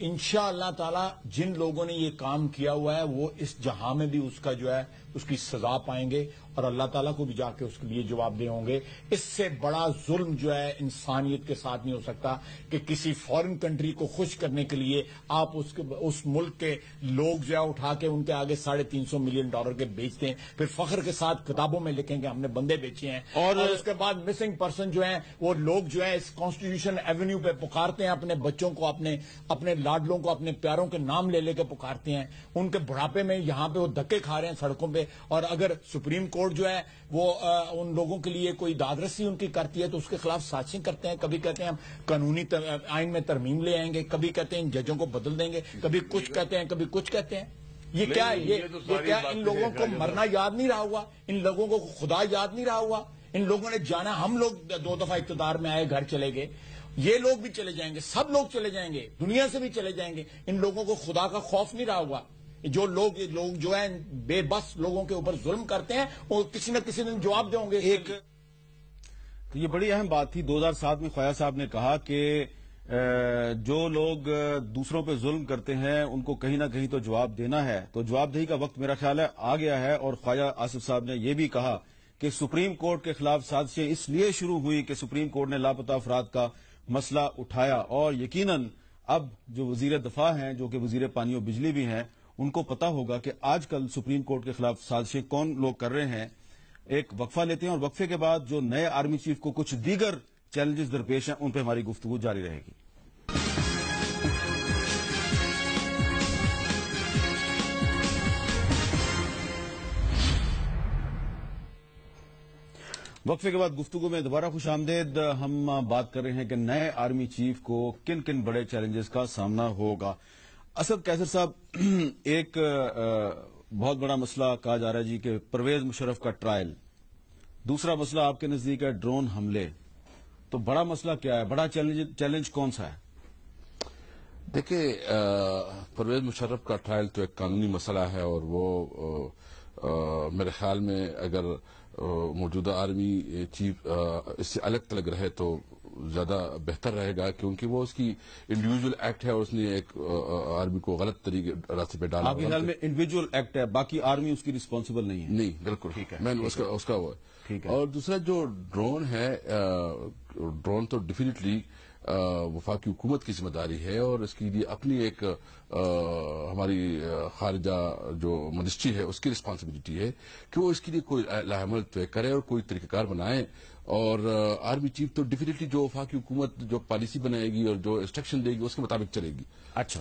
[SPEAKER 8] انشاءاللہ تعالی جن لوگوں نے یہ کام کیا ہوا ہے وہ اس جہاں میں بھی اس کا جو ہے اس کی سزا پائیں گے اور اللہ تعالیٰ کو بھی جا کے اس کے لیے جواب دہ ہوں گے. اس سے بڑا ظلم جو ہے انسانیت کے ساتھ نہیں ہو سکتا کہ کسی فورن کنٹری کو خوش کرنے کے لیے آپ اس ملک کے لوگ جو ہے اٹھا کے ان کے آگے $350 ملین کے بیچتے ہیں, پھر فخر کے ساتھ کتابوں میں لکھیں کہ ہم نے بندے بیچے ہیں, اور اس کے بعد مسنگ پرسن جو ہیں وہ لوگ جو ہے اس کانسٹیٹیوشن ایونیو پہ پکارتے ہیں اپنے بچوں کو, اپنے لاڈلوں کو, اپنے پیاروں کے نام لے لے کے پکارتے ہیں. ان کے بڑھاپے میں یہاں پہ وہ دھکے کھا رہے ہیں سڑکوں پہ, اور اگر سپریم کورٹ جو ہے وہ ان لوگوں کے لیے کوئی داد رسی ان کی کرتی ہے تو اس کے خلاف سازشیں کرتے ہیں. کبھی کہتے ہیں ہم قانونی آئین میں ترمیم لے آئیں گے, کبھی کہتے ہیں ان ججوں کو بدل دیں گے, کبھی کچھ کہتے ہیں کبھی کچھ کہتے ہیں. یہ کیا ہے؟ یہ کیا ان لوگوں کو مرنا یاد نہیں رہا ہوا, ان لوگوں کو خدا یاد نہیں رہا ہوا, ان لوگوں نے جانا. ہم لوگ 2 دفعہ اقتدار میں آئے, گھر چلے گئے, یہ لوگ بھی چلے جائیں گے, سب لوگ چلے جائیں گے, دنیا سے بھی چلے جائیں گے. ان لوگوں کو خدا کا خوف نہیں رہا ہوا. جو لوگ جو ہیں بے بس لوگوں کے اوپر ظلم کرتے ہیں وہ کسی نہ کسی دن جواب دیں گے.
[SPEAKER 1] تو یہ بڑی اہم بات تھی. 2007 میں خواجہ صاحب نے کہا کہ جو لوگ دوسروں پہ ظلم کرتے ہیں ان کو کہیں نہ کہیں تو جواب دینا ہے. تو جواب دہی کا وقت میرا خیال ہے آ گیا ہے, اور خواجہ آصف صاحب نے یہ بھی کہا کہ سپریم کورٹ کے خلاف سازشیں اس لیے شروع ہوئی کہ سپریم کورٹ نے لاپتہ افراد کا مسئلہ اٹھایا, اور یقیناً اب جو وزیر دفاع ہیں جو کہ وزیر پانی و بجلی بھی ہیں ان کو پتا ہوگا کہ آج کل سپریم کورٹ کے خلاف سازشیں کون لوگ کر رہے ہیں. ایک وقفہ لیتے ہیں اور وقفے کے بعد جو نئے آرمی چیف کو کچھ دیگر چیلنجز درپیش ہیں ان پہ ہماری گفتگو جاری رہے گی. وقفے کے بعد گفتگو میں دوبارہ خوش آمدید. ہم بات کر رہے ہیں کہ نئے آرمی چیف کو کن کن بڑے چیلنجز کا سامنا ہوگا. اسد قیصر صاحب, ایک بہت بڑا مسئلہ کہا جا رہا ہے جی کہ پرویز مشرف کا ٹرائل, دوسرا مسئلہ آپ کے نزدیک ہے ڈرون حملے. تو بڑا مسئلہ کیا ہے, بڑا چیلنج کون سا ہے؟
[SPEAKER 5] دیکھیں, پرویز مشرف کا ٹرائل تو ایک قانونی مسئلہ ہے, اور وہ میرے خیال میں اگر موجودہ آرمی چیف اس سے الگ تلگ رہے تو زیادہ بہتر رہے گا, کیونکہ وہ اس کی انڈیویجول ایکٹ ہے اور اس نے ایک آرمی کو غلط طریقے راستے پہ ڈالا.
[SPEAKER 1] آپ کے خیال میں انڈیویجول ایکٹ ہے, باقی آرمی اس کی رسپانسبل نہیں ہے؟
[SPEAKER 5] نہیں, بالکل ٹھیک ہے, میں اس کا وہ ہے. اور دوسرا جو ڈرون ہے, ڈرون تو ڈیفینیٹلی وفاقی حکومت کی ذمہ داری ہے, اور اس کے لیے اپنی ایک ہماری خارجہ جو منسٹری ہے اس کی رسپانسبلٹی ہے کہ وہ اس کے لیے کوئی لاعمل طے کرے اور کوئی طریقہ کار بنائے. اور آرمی چیف تو ڈیفینیٹلی جو وفاقی حکومت جو پالیسی بنائے گی اور جو انسٹرکشن دے گی اس کے مطابق چلے گی.
[SPEAKER 1] اچھا,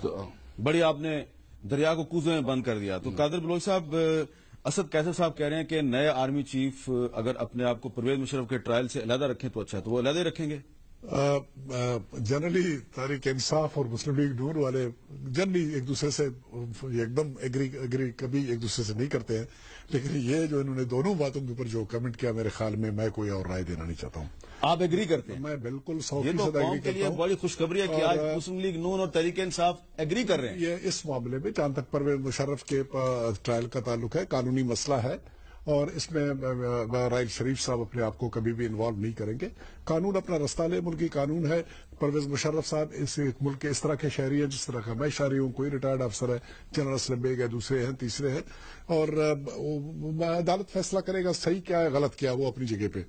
[SPEAKER 1] بڑی آپ نے دریا کو کوزے میں بند کر دیا. تو قادر بلوچ صاحب, اسد قیصر صاحب کہہ رہے ہیں کہ نئے آرمی چیف اگر اپنے آپ کو پرویز مشرف کے ٹرائل سے علیحدہ رکھیں تو اچھا, تو وہ علیحدہ رکھیں گے؟
[SPEAKER 4] جنرلی تحریک انصاف اور مسلم لیگ نون والے جنرلی ایک دوسرے سے ایک دم ایگری کبھی ایک دوسرے سے نہیں کرتے ہیں, لیکن یہ جو انہوں نے دونوں باتوں کے اوپر جو کمنٹ کیا, میرے خیال میں کوئی اور رائے دینا نہیں چاہتا ہوں.
[SPEAKER 1] آپ ایگری کرتے ہیں؟
[SPEAKER 4] میں بالکل 100%
[SPEAKER 1] ایگری کرتا ہوں. بڑی خوشخبری ہے کہ آج مسلم لیگ نون اور تحریک انصاف ایگری کر رہے ہیں.
[SPEAKER 4] یہ اس معاملے میں جہاں تک پرویز مشرف کے ٹرائل کا تعلق ہے قانونی مسئلہ ہے, اور اس میں راحیل شریف صاحب اپنے آپ کو کبھی بھی انوالو نہیں کریں گے. قانون اپنا رستہ لے, ملکی قانون ہے. پرویز مشرف صاحب اس ملک کے اس طرح کے شہری ہیں جس طرح کا میں شہری ہوں, کوئی ریٹائرڈ افسر ہے, جنرل اسلم بیگ ہے, دوسرے ہیں, تیسرے ہیں, اور عدالت فیصلہ کرے گا صحیح کیا ہے غلط کیا ہے, وہ اپنی جگہ پہ.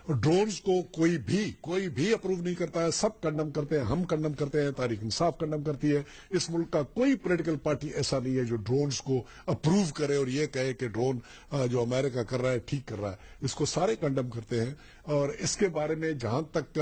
[SPEAKER 4] ڈرونز کو کوئی بھی اپروو نہیں کرتا ہے, سب کنڈم کرتے ہیں, ہم کنڈم کرتے ہیں, تحریک انصاف کنڈم کرتی ہے. اس ملک کا کوئی پولیٹیکل پارٹی ایسا نہیں ہے جو ڈرونز کو اپروو کرے اور یہ کہے کہ ڈرون جو امریکہ کر رہا ہے ٹھیک کر رہا ہے. اس کو سارے کنڈم کرتے ہیں. اور اس کے بارے میں جہاں تک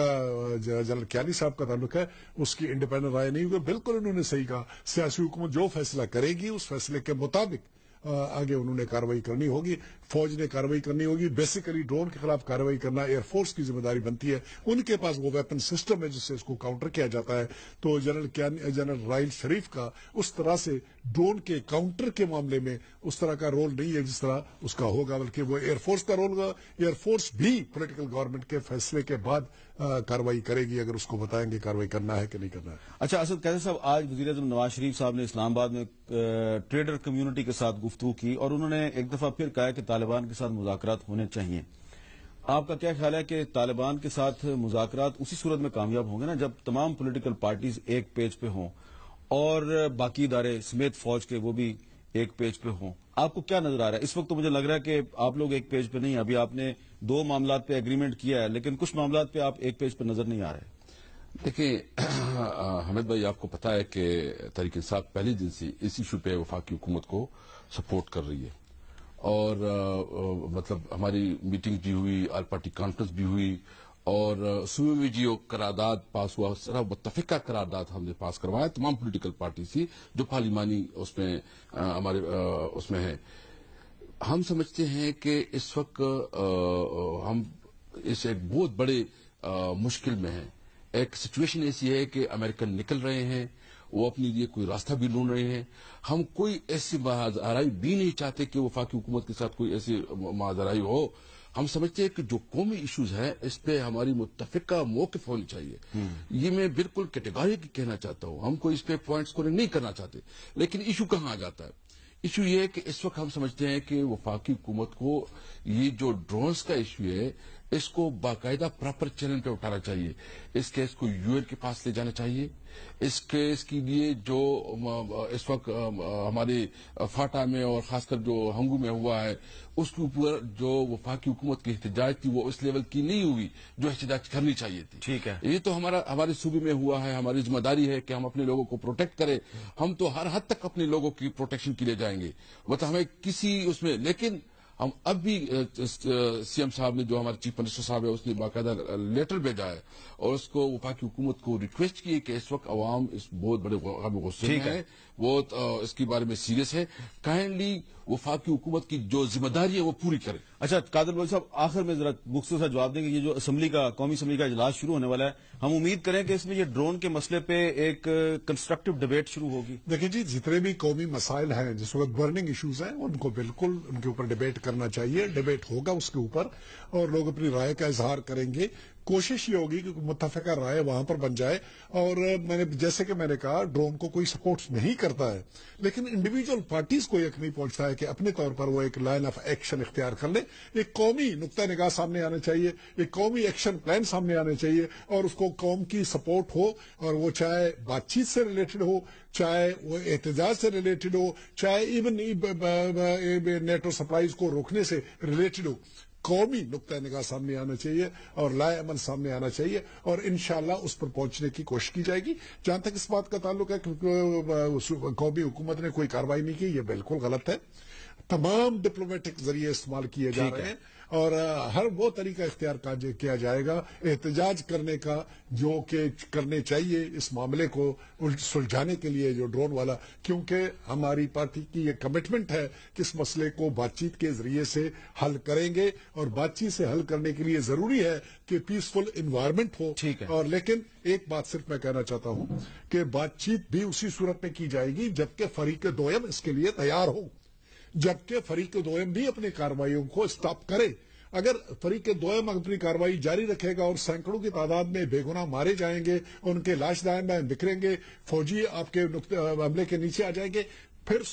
[SPEAKER 4] جنرل کیانی صاحب کا تعلق ہے اس کی انڈیپینڈنٹ رائے نہیں ہوگی. بالکل انہوں نے صحیح کہا, سیاسی حکومت جو فیصلہ کرے گی اس فیصلے کے مطابق آگے انہوں نے کارروائی کرنی ہوگی, فوج نے کارروائی کرنی ہوگی. بیسیکلی ڈرون کے خلاف کارروائی کرنا ایئر فورس کی ذمہ داری بنتی ہے, ان کے پاس وہ ویپن سسٹم ہے جس سے اس کو کاؤنٹر کیا جاتا ہے. تو جنرل راحیل شریف کا اس طرح سے ڈرون کے کاؤنٹر کے معاملے میں اس طرح کا رول نہیں ہے جس طرح اس کا ہوگا, بلکہ وہ ایئر فورس کا رول ہوگا. ایئر فورس بھی پولیٹیکل گورنمنٹ کے فیصلے کے بعد کارروائی کرے گی اگر اس کو بتائیں گے کارروائی کرنا ہے کہ نہیں کرنا ہے.
[SPEAKER 1] اچھا اسد قیصر صاحب, آج وزیر اعظم نواز شریف صاحب نے اسلام آباد میں ٹریڈر کمیونٹی کے ساتھ گفتگو کی اور انہوں نے ایک دفعہ پھر کہا کہ طالبان کے ساتھ مذاکرات ہونے چاہیے. آپ کا کیا خیال ہے کہ طالبان کے ساتھ مذاکرات اسی صورت میں کامیاب ہوں گے نا جب تمام پولیٹیکل پارٹیز ایک پیج پہ ہوں اور باقی ادارے سمیت فوج کے وہ بھی ایک پیج پہ ہوں. آپ کو کیا نظر آ رہا ہے اس وقت؟ تو مجھے لگ رہا ہے کہ آپ لوگ ایک پیج پہ نہیں ہیں. ابھی آپ نے 2 معاملات پہ ایگریمنٹ کیا ہے لیکن کچھ معاملات پہ آپ ایک پیج پہ نظر نہیں آ رہے.
[SPEAKER 5] دیکھیں حمید بھائی، آپ کو پتا ہے کہ تحریک انصاف پہلے دن سے اس ایشو پہ وفاقی حکومت کو سپورٹ کر رہی ہے، اور مطلب ہماری میٹنگ بھی ہوئی، آل پارٹی کانفرنس بھی ہوئی، اور صوبے میں جو قرارداد پاس ہوا سرا متفقہ قرارداد ہم نے پاس کروایا تمام پولیٹیکل پارٹی سے جو پارلیمانی اس میں ہمارے اس میں ہے. ہم سمجھتے ہیں کہ اس وقت ہم اس ایک بہت بڑے مشکل میں ہیں. ایک سچویشن ایسی ہے کہ امریکن نکل رہے ہیں، وہ اپنے لیے کوئی راستہ بھی ڈھونڈ رہے ہیں. ہم کوئی ایسی ماجرائی بھی نہیں چاہتے کہ وفاقی حکومت کے ساتھ کوئی ایسی ماجرائی ہو. ہم سمجھتے ہیں کہ جو قومی ایشوز ہیں اس پہ ہماری متفقہ موقف ہونی چاہیے. یہ میں بالکل کیٹیگوریکلی کہنا چاہتا ہوں، ہم کوئی اس پہ پوائنٹس کو نہیں کرنا چاہتے. لیکن ایشو کہاں آ جاتا ہے؟ ایشو یہ ہے کہ اس وقت ہم سمجھتے ہیں کہ وفاقی حکومت کو یہ جو ڈرونز کا ایشو ہے اس کو باقاعدہ پراپر چینل پہ اٹھانا چاہیے. اس کیس کو UN کے پاس لے جانا چاہیے. اس کیس کے لیے جو اس وقت ہمارے فاٹا میں اور خاص کر جو ہنگو میں ہوا ہے اس کے اوپر جو وفاقی حکومت کی احتجاج تھی وہ اس لیول کی نہیں ہوئی جو احتجاج کرنی چاہیے تھی.
[SPEAKER 1] ٹھیک ہے،
[SPEAKER 5] یہ تو ہمارے صوبے میں ہوا ہے. ہماری ذمہ داری ہے کہ ہم اپنے لوگوں کو پروٹیکٹ کریں. ہم تو ہر حد تک اپنے لوگوں کی پروٹیکشن کے لیے جائیں گے، مطلب ہمیں کسی اس میں. لیکن ہم اب بھی CM صاحب نے جو ہمارے چیف منسٹر صاحب ہے اس نے باقاعدہ لیٹر بھیجا ہے اور اس کو وفاقی حکومت کو ریکویسٹ کی ہے کہ اس وقت عوام اس بہت بڑے غصے میں ہے، بہت اس کے بارے میں سیریس ہے. کائنڈلی وفاقی حکومت کی جو ذمہ داری ہے وہ پوری کرے.
[SPEAKER 1] اچھا قادر بلوچ صاحب، آخر میں ذرا مختصر سا جواب دیں گے. یہ جو قومی اسمبلی کا اجلاس شروع ہونے والا ہے، ہم امید کریں کہ اس میں یہ ڈرون کے مسئلے پہ ایک کنسٹرکٹیو ڈیبیٹ شروع ہوگی.
[SPEAKER 4] دیکھیں جی، جتنے بھی قومی مسائل ہیں جس وقت برننگ ایشوز ہیں ان کو بالکل ان کے اوپر ڈیبیٹ کرنا چاہیے. ڈیبیٹ ہوگا اس کے اوپر اور لوگ اپنی رائے کا اظہار کریں گے. کوشش یہ ہوگی کہ متفقہ رائے وہاں پر بن جائے. اور جیسے کہ میں نے کہا ڈرون کو کوئی سپورٹ نہیں کرتا ہے، لیکن انڈیویجول پارٹیز کو ایک نہیں پہنچتا ہے کہ اپنے طور پر وہ ایک لائن آف ایکشن اختیار کر لے. ایک قومی نقطہ نگاہ سامنے آنا چاہیے، ایک قومی ایکشن پلان سامنے آنا چاہیے اور اس کو قوم کی سپورٹ ہو، اور وہ چاہے بات چیت سے ریلیٹڈ ہو، چاہے وہ احتجاج سے ریلیٹڈ ہو، چاہے ایون نیٹو سپلائیز کو روکنے سے ریلیٹڈ ہو. قومی نقطہ نگاہ سامنے آنا چاہیے اور لائے عمل سامنے آنا چاہیے اور انشاءاللہ اس پر پہنچنے کی کوشش کی جائے گی. جہاں تک اس بات کا تعلق ہے کہ قومی حکومت نے کوئی کارروائی نہیں کی، یہ بالکل غلط ہے. تمام ڈپلومیٹک ذریعے استعمال کیے جا رہے ہیں اور ہر وہ طریقہ اختیار کیا جائے گا احتجاج کرنے کا جو کہ کرنے چاہیے اس معاملے کو سلجھانے کے لیے جو ڈرون والا. کیونکہ ہماری پارٹی کی یہ کمٹمنٹ ہے کہ اس مسئلے کو بات چیت کے ذریعے سے حل کریں گے اور بات چیت سے حل کرنے کے لیے ضروری ہے کہ پیسفل انوائرمنٹ ہو. اور لیکن ایک بات صرف میں کہنا چاہتا ہوں کہ بات چیت بھی اسی صورت میں کی جائے گی جبکہ فریق دوئم اس کے لیے تیار ہو، جبکہ فریق دوئم بھی اپنی کارروائیوں کو اسٹاپ کرے. اگر فریق دوئم اپنی کارروائی جاری رکھے گا اور سینکڑوں کی تعداد میں بے گناہ مارے جائیں گے، ان کے لاش دائیں بائیں بکھریں گے، فوجی آپ کے حملے کے نیچے آ جائیں گے، پھر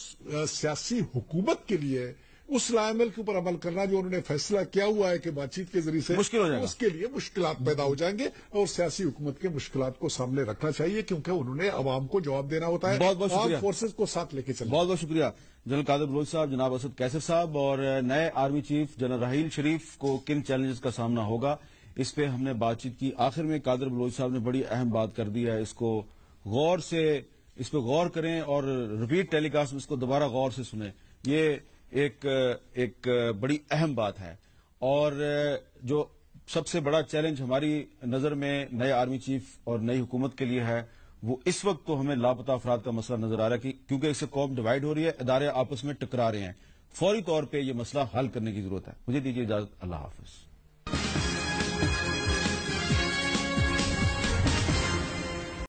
[SPEAKER 4] سیاسی حکومت کے لیے اس رائے عمل کے اوپر عمل کرنا جو انہوں نے فیصلہ کیا ہوا ہے کہ بات چیت کے ذریعے سے
[SPEAKER 1] مشکل ہو جائے گا.
[SPEAKER 4] اس کے لیے مشکلات پیدا ہو جائیں گے اور سیاسی حکومت کے مشکلات کو سامنے رکھنا چاہیے کیونکہ انہوں نے عوام کو جواب دینا ہوتا ہے.
[SPEAKER 1] بہت بہت شکریہ.
[SPEAKER 4] فورسز کو ساتھ لے کے چلیں.
[SPEAKER 1] بہت بہت شکریہ جنرل قادر بلوچ صاحب، جناب اسد کیسر صاحب اور نئے army chief general Raheel Sharif کو کن چیلنجز کا سامنا ہوگا اس پہ ہم نے بات چیت کی. آخر میں قادر بلوچ صاحب نے بڑی اہم بات کر دی ہے، اس پہ غور کریں اور ریپیٹ ٹیلی کاسٹ میں اس کو دوبارہ غور سے سنیں. یہ ایک بڑی اہم بات ہے اور جو سب سے بڑا چیلنج ہماری نظر میں نئے آرمی چیف اور نئی حکومت کے لیے ہے وہ اس وقت تو ہمیں لاپتہ افراد کا مسئلہ نظر آ رہا ہے کیونکہ اس سے قوم ڈیوائیڈ ہو رہی ہے، ادارے آپس میں ٹکرا رہے ہیں. فوری طور پہ یہ مسئلہ حل کرنے کی ضرورت ہے. مجھے دیجیے اجازت. اللہ حافظ.